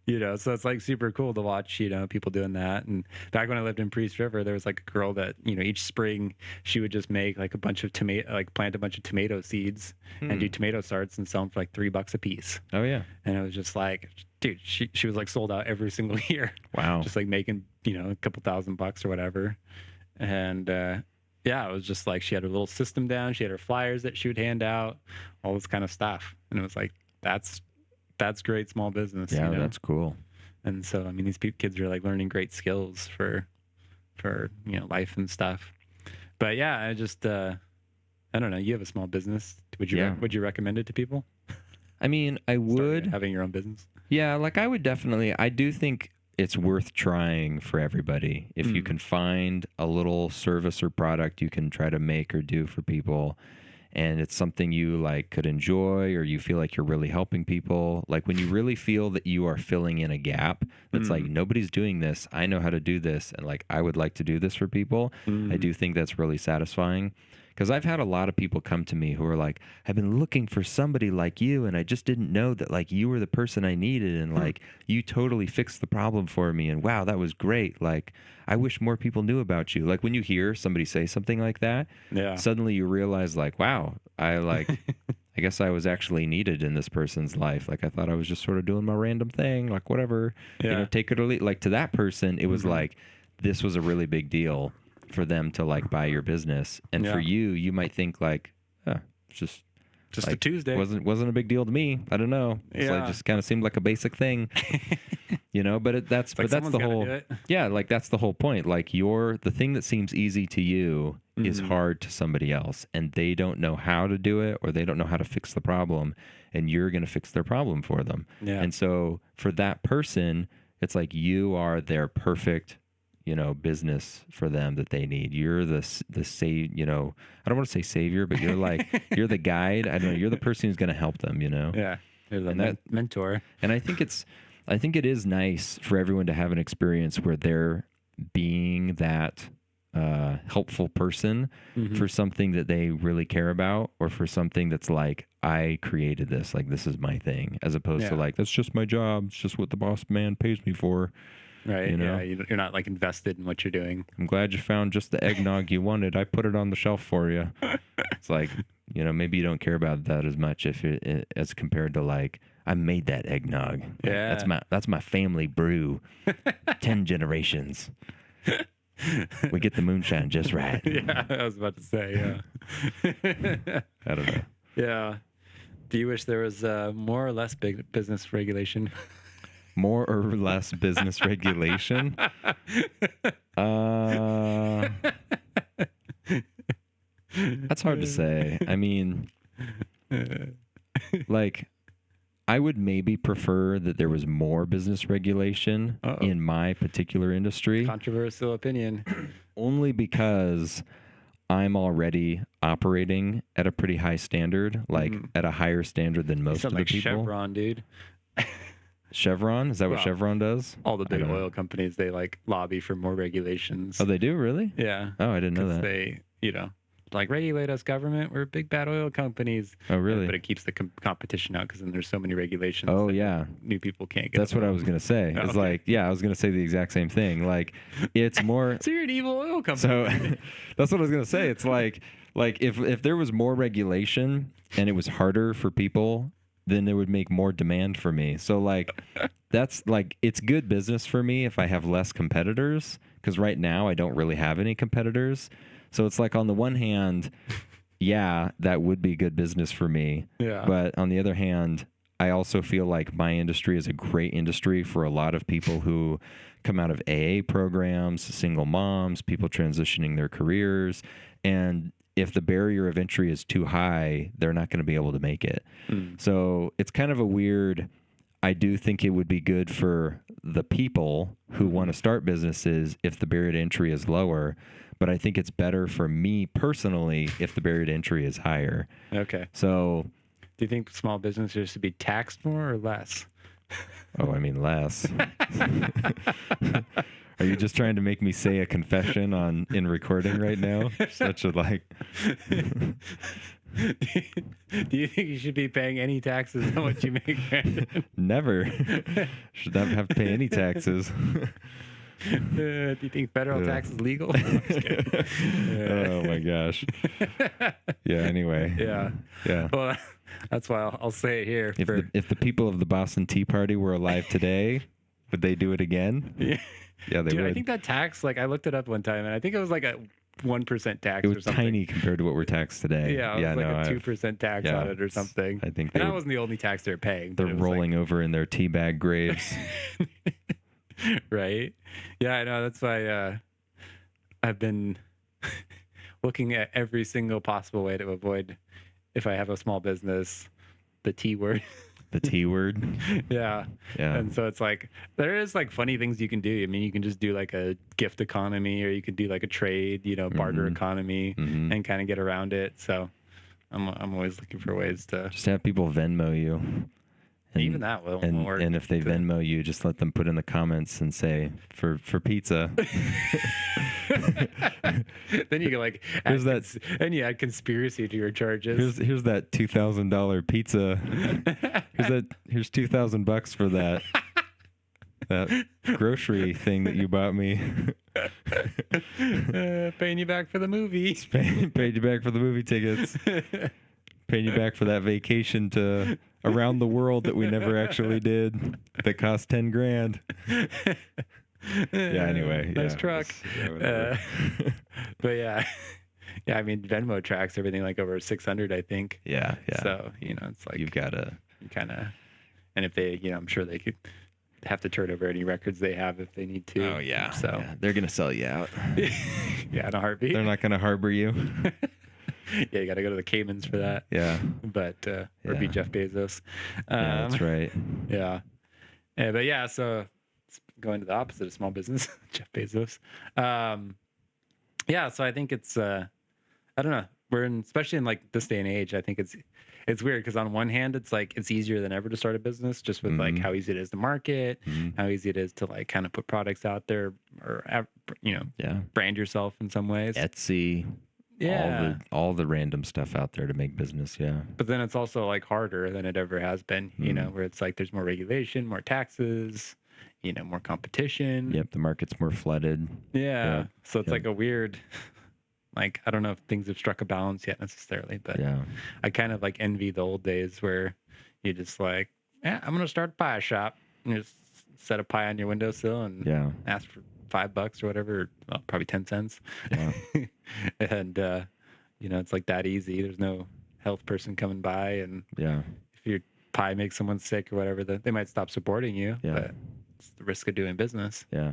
You know, so it's like super cool to watch, you know, people doing that. And back when I lived in Priest River, there was like a girl that, you know, each spring she would just make like a bunch of plant a bunch of tomato seeds and do tomato starts and sell them for like $3 a piece. Oh yeah. And it was just like, dude, she was like sold out every single year. Wow. Just like making, you know, a couple $1,000 or whatever. And yeah, it was just like she had her little system down. She had her flyers that she would hand out, all this kind of stuff. And it was like, that's great small business. Yeah, you know? That's cool. And so, I mean, these kids are like learning great skills for, you know, life and stuff. But yeah, I just, I don't know. You have a small business. Would you recommend it to people? I mean, I would. Having your own business? Yeah, like I would definitely. I do think it's worth trying for everybody. If you can find a little service or product you can try to make or do for people, and it's something you like could enjoy, or you feel like you're really helping people, like when you really feel that you are filling in a gap that's like nobody's doing this, I know how to do this, and like I would like to do this for people. I do think that's really satisfying, because I've had a lot of people come to me who are like, I've been looking for somebody like you, and I just didn't know that like you were the person I needed, and like you totally fixed the problem for me, and wow, that was great. Like, I wish more people knew about you. Like when you hear somebody say something like that, Yeah. suddenly you realize like, wow, I guess I was actually needed in this person's life. Like I thought I was just sort of doing my random thing, like whatever, Yeah. take it or leave. Like to that person, it was like this was a really big deal for them to like buy your business, and for Yeah. you might think like, it's just Just like, a Tuesday. wasn't a big deal to me. I don't know. It's like Yeah. just kind of seemed like a basic thing, But that's It's like that's the someone's gotta whole do it. yeah. Like that's the whole point. Like the thing that seems easy to you is hard to somebody else, and they don't know how to do it, or they don't know how to fix the problem, and you're going to fix their problem for them. Yeah. And so for that person, it's like you are their perfect business for them that they need. You're the I don't want to say savior, but you're like you're the guide. I don't know. You're the person who's going to help them. Yeah. You're the And that- mentor. And I think it is nice for everyone to have an experience where they're being that helpful person for something that they really care about, or for something that's like, I created this, like this is my thing, as opposed to Yeah. like, that's just my job. It's just what the boss man pays me for. Right. You know? Yeah. You're not like invested in what you're doing. I'm glad you found just the eggnog you wanted. I put it on the shelf for you. It's like, maybe you don't care about that as much as compared to like, I made that eggnog. Like, Yeah. that's my family brew. 10 generations. We get the moonshine just right. Yeah. I was about to say, yeah. I don't know. Yeah. Do you wish there was more or less big business regulation? More or less business regulation. That's hard to say. I mean, like, I would maybe prefer that there was more business regulation in my particular industry, Controversial opinion. only because I'm already operating at a pretty high standard, like at a higher standard than You most of sound the like people. Chevron, dude. Chevron? Is that what Well, Chevron does? All the big I don't know. oil companies, they like lobby for more regulations. Oh, they do? Really? Yeah. Oh, I didn't know Because that. they, like regulate us, government. We're big bad oil companies. Oh, really? But it keeps the competition out because then there's so many regulations. Oh, that yeah. New people can't get. That's what I was going to say. Oh, It's okay. like, yeah, I was going to say the exact same thing. Like, it's more. So you're an evil oil company. So that's what I was going to say. It's like if there was more regulation and it was harder for people, then it would make more demand for me. So like, that's like, it's good business for me if I have less competitors, because right now I don't really have any competitors. So it's like, on the one hand, yeah, that would be good business for me. Yeah. But on the other hand, I also feel like my industry is a great industry for a lot of people who come out of AA programs, single moms, people transitioning their careers. And if the barrier of entry is too high, they're not going to be able to make it. So it's kind of a weird, I do think it would be good for the people who want to start businesses if the barrier to entry is lower. But I think it's better for me personally if the barrier to entry is higher. Okay. So, Do you think small businesses should be taxed more or less? I mean, less. Are you just trying to make me say a confession in recording right now? Such a like. Do you think you should be paying any taxes on what you make, Brandon? Never. Should never have to pay any taxes. Do you think federal tax is legal? I'm just kidding. Oh my gosh. Yeah. Anyway. Yeah. Yeah. Well, that's why I'll say it here. If the people of the Boston Tea Party were alive today, would they do it again? Yeah. Yeah, they Dude, would. I think that tax, like I looked it up one time, and I think it was like a 1% tax it or was something. tiny compared to what we're taxed today. Yeah, it was like a 2% tax on it or something. I think And that wasn't the only tax they're paying. they're but it was like- rolling over in their teabag graves. Right? Yeah, I know. That's why I've been looking at every single possible way to avoid, if I have a small business, the T word. The T word. Yeah. Yeah. And so it's like, there is like funny things you can do. I mean, you can just do like a gift economy, or you could do like a trade, barter economy and kind of get around it. So I'm always looking for ways to. Just have people Venmo you. And, Even that won't work. And if they Venmo you, just let them put in the comments and say for pizza. Then you can like Here's and you add conspiracy to your charges. here's that $2,000 pizza. Here's $2,000 for that grocery thing that you bought me. Paying you back for the movie. Paid you back for the movie tickets. Paying you back for that vacation to around the world that we never actually did. That cost $10,000. Yeah. Anyway. Nice yeah, truck. whatever. But yeah. Yeah, I mean Venmo tracks everything like over 600, I think. Yeah. So, it's like You've got to. you kind of, and if they, I'm sure they could have to turn over any records they have if they need to. Oh yeah. So yeah. They're gonna sell you out. yeah, in a heartbeat. They're not gonna harbor you. Yeah, you got to go to the Caymans for that. Yeah. But or be Yeah. Jeff Bezos. Yeah, that's right. Yeah. But yeah, so it's going to the opposite of small business, Jeff Bezos. Yeah, so I think it's I don't know. Especially in like this day and age, I think it's weird because on one hand it's like it's easier than ever to start a business just with like how easy it is to market, how easy it is to like kind of put products out there or Yeah. brand yourself in some ways. Etsy. Yeah. All the random stuff out there to make business. Yeah. But then it's also like harder than it ever has been, where it's like there's more regulation, more taxes, more competition. Yep. The market's more flooded. Yeah. So it's Yep. like a weird, like, I don't know if things have struck a balance yet necessarily, but Yeah. I kind of like envy the old days where you just like, yeah, I'm going to start a pie shop. And you just set a pie on your windowsill and Yeah. ask for $5 or whatever, well, probably 10 cents. Yeah. And, it's like that easy. There's no health person coming by. And Yeah. if your pie makes someone sick or whatever, they might stop supporting you. Yeah. But it's the risk of doing business. Yeah.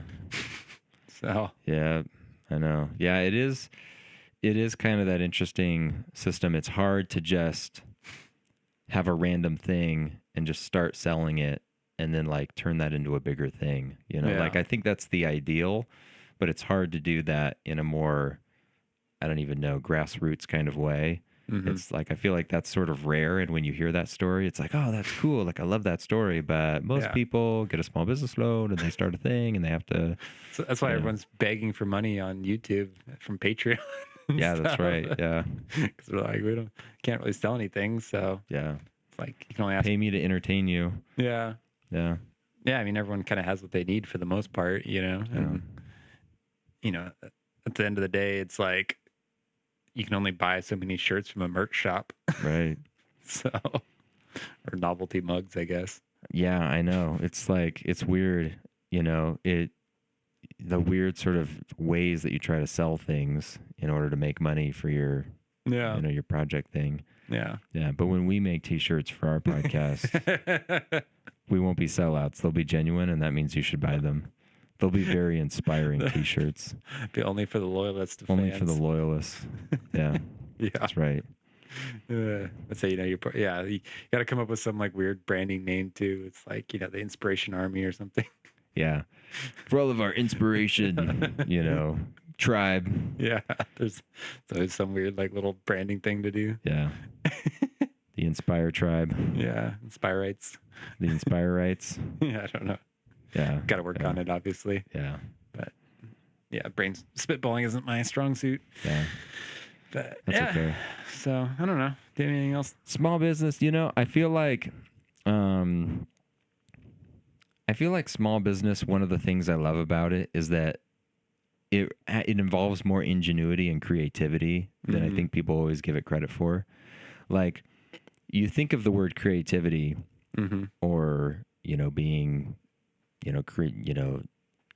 So, Yeah. I know. Yeah. It is kind of that interesting system. It's hard to just have a random thing and just start selling it and then like turn that into a bigger thing. Yeah. Like I think that's the ideal, but it's hard to do that in a more, I don't even know, grassroots kind of way. It's like I feel like that's sort of rare, and when you hear that story, it's like, oh, that's cool. Like I love that story, but most people get a small business loan and they start a thing and they have to. So that's why everyone's begging for money on YouTube from Patreon. Yeah, that's right. Yeah, because we're like can't really sell anything, so yeah. it's like you can only ask. Pay me to entertain you. Yeah, Yeah, yeah. I mean, everyone kind of has what they need for the most part, And at the end of the day, it's like you can only buy so many shirts from a merch shop, right. so or novelty mugs, I guess. Yeah, I know. It's like it's weird, the weird sort of ways that you try to sell things in order to make money for your your project thing. Yeah. Yeah, but when we make t-shirts for our podcast, we won't be sellouts. They'll be genuine, and that means you should buy them. They'll be very inspiring t-shirts. Be only for the loyalists. Only fans. for the loyalists. Yeah. Yeah. That's right. Let's say you got to come up with some like weird branding name too. It's like the Inspiration Army or something. Yeah. For all of our inspiration, tribe. Yeah, there's always some weird like little branding thing to do. Yeah. The Inspire tribe. Yeah, Inspirites. The Inspirites. Yeah, I don't know. Yeah. Got to work on it, obviously. Yeah. But yeah, spitballing isn't my strong suit. Yeah. But That's okay. So I don't know. Do you have anything else? Small business, I feel like small business, one of the things I love about it is that it involves more ingenuity and creativity than I think people always give it credit for. Like you think of the word creativity or, being,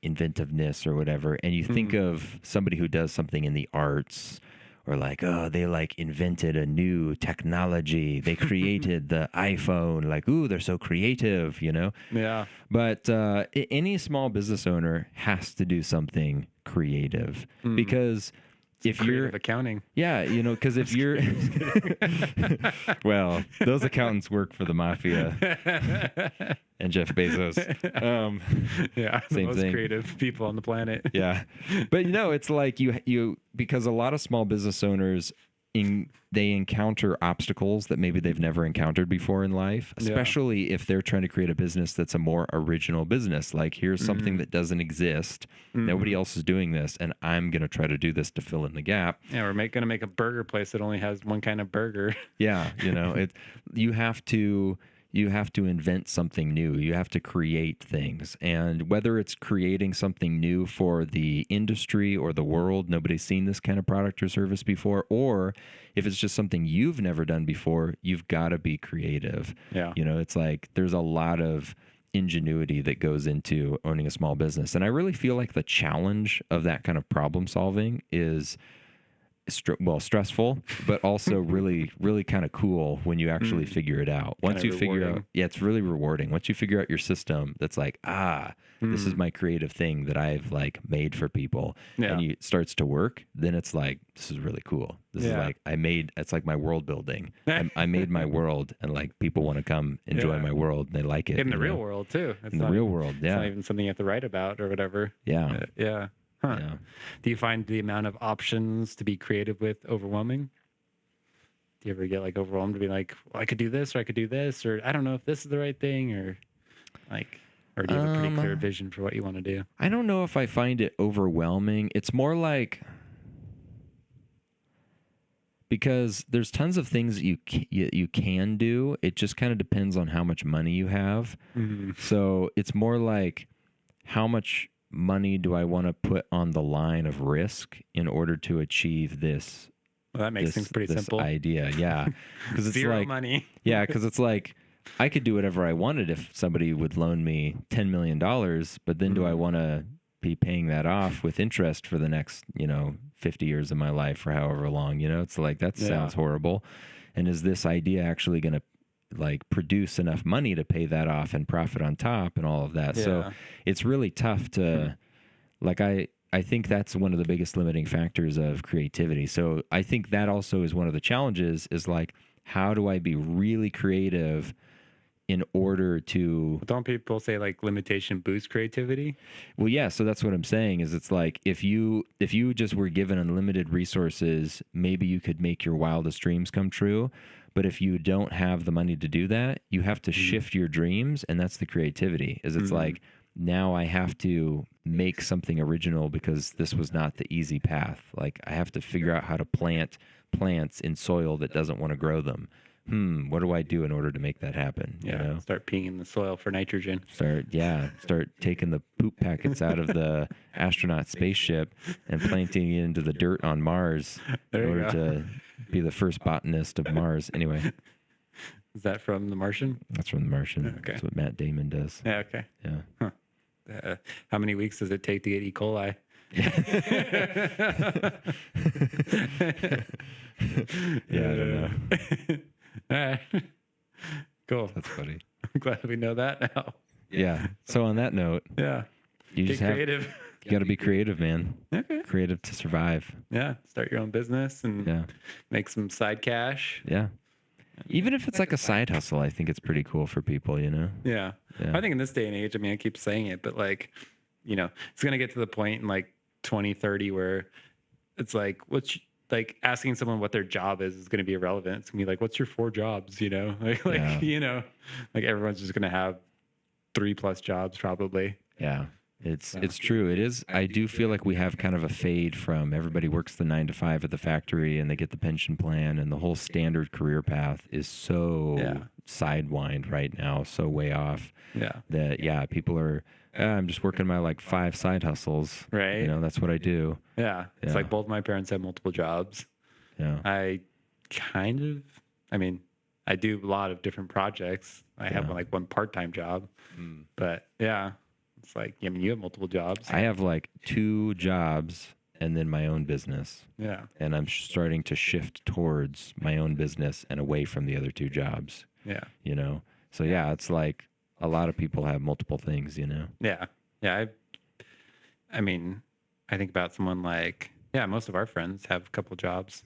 inventiveness or whatever. And you think of somebody who does something in the arts or like, oh, they like invented a new technology. They created the iPhone. Like, ooh, they're so creative, Yeah. But any small business owner has to do something creative because if you're accounting, because if you're, well, those accountants work for the mafia and Jeff Bezos. Yeah, the same most thing. creative people on the planet. Yeah, but it's like you because a lot of small business owners they encounter obstacles that maybe they've never encountered before in life, especially if they're trying to create a business that's a more original business. Like, here's something that doesn't exist. Nobody else is doing this, and I'm going to try to do this to fill in the gap. Yeah, we're going to make a burger place that only has one kind of burger. Yeah, you have to invent something new. You have to create things. And whether it's creating something new for the industry or the world, nobody's seen this kind of product or service before, or if it's just something you've never done before, you've got to be creative. Yeah. It's like there's a lot of ingenuity that goes into owning a small business. And I really feel like the challenge of that kind of problem solving is stressful, but also really, really kind of cool when you actually figure it out. Once you figure out, it's really rewarding. Once you figure out your system, that's like, this is my creative thing that I've like made for people, and it starts to work. Then it's like, this is really cool. This is like it's like my world building. I made my world, and like people want to come enjoy my world, and they like it in the real world too. In the real world, it's not even something you have to write about or whatever. Yeah. Yeah. Huh. Yeah. Do you find the amount of options to be creative with overwhelming? Do you ever get like overwhelmed to be like, well, I could do this, or I could do this, or I don't know if this is the right thing, or like, or do you have a pretty clear vision for what you want to do? I don't know if I find it overwhelming. It's more like, because there's tons of things that you can do. It just kind of depends on how much money you have. So it's more like, how much money do I want to put on the line of risk in order to achieve this? Well, that makes things pretty simple. Idea, yeah, because it's zero like money. Yeah, because it's like I could do whatever I wanted if somebody would loan me $10 million, but then do I want to be paying that off with interest for the next 50 years of my life or however long? It's like, that sounds horrible. And is this idea actually going to like produce enough money to pay that off and profit on top and all of that? So it's really tough to like, I think that's one of the biggest limiting factors of creativity. So I think that also is one of the challenges, is like, how do I be really creative in order to... Don't people say like limitation boosts creativity? Well, yeah. So that's what I'm saying, is it's like, if you just were given unlimited resources, maybe you could make your wildest dreams come true. But if you don't have the money to do that, you have to shift your dreams. And that's the creativity, is it's like, now I have to make something original because this was not the easy path. Like, I have to figure out how to plant plants in soil that doesn't want to grow them. What do I do in order to make that happen? Yeah. Start peeing in the soil for nitrogen. Start taking the poop packets out of the astronaut spaceship and planting it into the dirt on Mars in order to be the first botanist of Mars. Anyway. Is that from The Martian? That's from The Martian. Okay. That's what Matt Damon does. Yeah, okay. Yeah. Huh. How many weeks does it take to get E. coli? Yeah, I don't know. All right. Cool. That's funny. I'm glad we know that now. Yeah. So on that note, you Get creative. You got to be creative, man. Okay. Creative to survive. Yeah. Start your own business and make some side cash. Yeah. Even if it's like a side hustle, I think it's pretty cool for people, Yeah. I think in this day and age, I mean, I keep saying it, but like, it's going to get to the point in like 2030 where it's like, like asking someone what their job is going to be irrelevant. It's going to be like, what's your 4 jobs? Like everyone's just going to have 3+ jobs probably. Yeah. It's true. It is. I do feel like we have kind of a fade from everybody works the 9 to 5 at the factory and they get the pension plan, and the whole standard career path is so sidewind right now, so way off. That people are. I'm just working my like 5 side hustles. Right. That's what I do. Yeah. It's like both my parents have multiple jobs. Yeah. I do a lot of different projects. I have like one part-time job, but it's like, you have multiple jobs. I have like 2 jobs and then my own business. Yeah. And I'm starting to shift towards my own business and away from the other 2 jobs. Yeah. So it's like a lot of people have multiple things, Yeah. Yeah. I think about someone like, most of our friends have a couple jobs,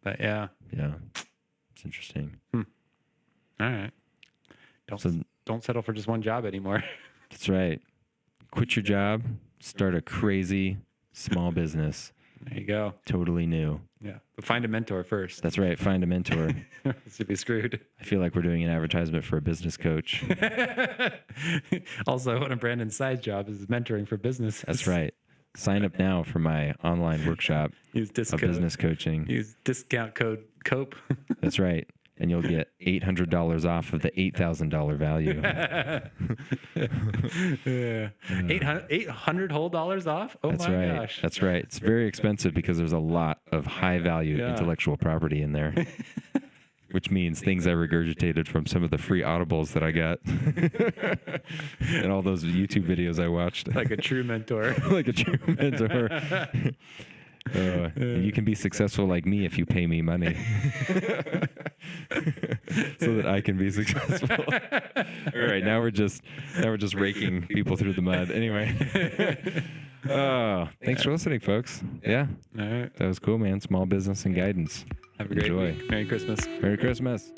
but Yeah. It's interesting. All right. Don't settle for just one job anymore. That's right. Quit your job, start a crazy small business. There you go. Totally new. Yeah. But find a mentor first. That's right. Find a mentor. You'll be screwed. I feel like we're doing an advertisement for a business coach. Also, one of Brandon's side jobs is mentoring for businesses. That's right. Sign up now for my online workshop Use of business coaching. Use discount code COPE. That's right. And you'll get $800 off of the $8,000 value. Yeah. $800 whole dollars off? Oh That's my right. gosh. That's right. It's very expensive because there's a lot of high value intellectual property in there. Which means things I regurgitated from some of the free audibles that I got. And all those YouTube videos I watched. Like a true mentor. Like a true mentor. And you can be successful like me if you pay me money. So that I can be successful. All right, now we're just raking people through the mud. Anyway. Thanks for listening, folks. Yeah. All right. That was cool, man. Small business and guidance. Have a great Enjoy. week. Merry Christmas. Merry Christmas.